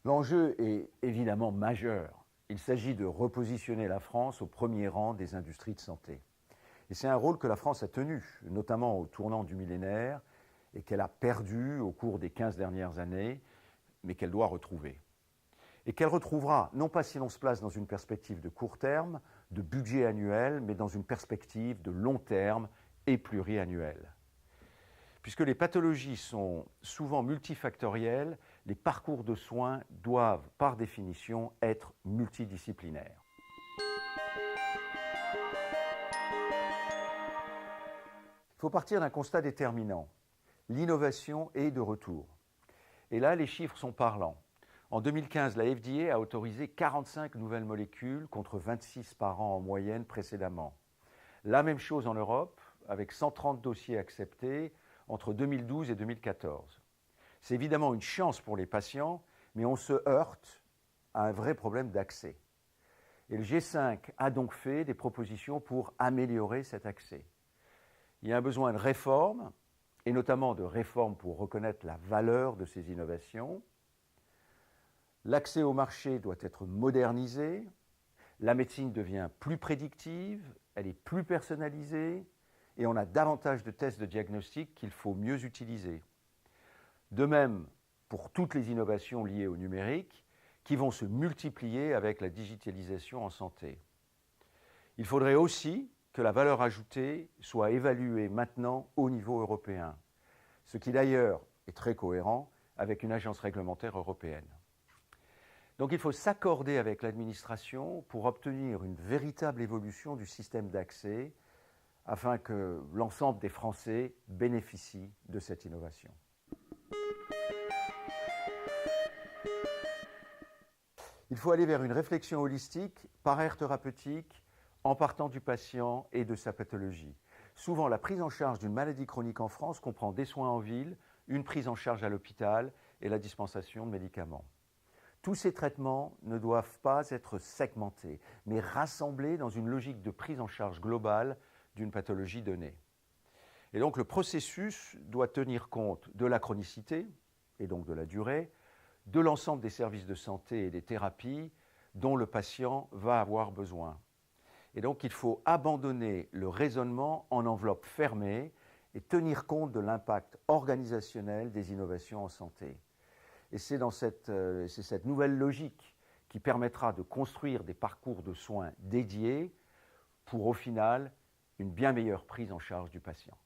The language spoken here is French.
L'enjeu est évidemment majeur. Il s'agit de repositionner la France au premier rang des industries de santé. Et c'est un rôle que la France a tenu, notamment au tournant du millénaire, et qu'elle a perdu au cours des 15 dernières années, mais qu'elle doit retrouver. Et qu'elle retrouvera, non pas si l'on se place dans une perspective de court terme, de budget annuel, mais dans une perspective de long terme et pluriannuelle. Puisque les pathologies sont souvent multifactorielles, les parcours de soins doivent, par définition, être multidisciplinaires. Il faut partir d'un constat déterminant. L'innovation est de retour. Et là, les chiffres sont parlants. En 2015, la FDA a autorisé 45 nouvelles molécules contre 26 par an en moyenne précédemment. La même chose en Europe, avec 130 dossiers acceptés entre 2012 et 2014. C'est évidemment une chance pour les patients, mais on se heurte à un vrai problème d'accès. Et le G5 a donc fait des propositions pour améliorer cet accès. Il y a un besoin de réformes, et notamment de réformes pour reconnaître la valeur de ces innovations. L'accès au marché doit être modernisé, la médecine devient plus prédictive, elle est plus personnalisée, et on a davantage de tests de diagnostic qu'il faut mieux utiliser. De même pour toutes les innovations liées au numérique, qui vont se multiplier avec la digitalisation en santé. Il faudrait aussi que la valeur ajoutée soit évaluée maintenant au niveau européen, ce qui d'ailleurs est très cohérent avec une agence réglementaire européenne. Donc il faut s'accorder avec l'administration pour obtenir une véritable évolution du système d'accès afin que l'ensemble des Français bénéficient de cette innovation. Il faut aller vers une réflexion holistique par aire thérapeutique en partant du patient et de sa pathologie. Souvent, la prise en charge d'une maladie chronique en France comprend des soins en ville, une prise en charge à l'hôpital et la dispensation de médicaments. Tous ces traitements ne doivent pas être segmentés, mais rassemblés dans une logique de prise en charge globale d'une pathologie donnée. Et donc le processus doit tenir compte de la chronicité, et donc de la durée, de l'ensemble des services de santé et des thérapies dont le patient va avoir besoin. Et donc il faut abandonner le raisonnement en enveloppe fermée et tenir compte de l'impact organisationnel des innovations en santé. Et c'est cette nouvelle logique qui permettra de construire des parcours de soins dédiés pour, au final, une bien meilleure prise en charge du patient.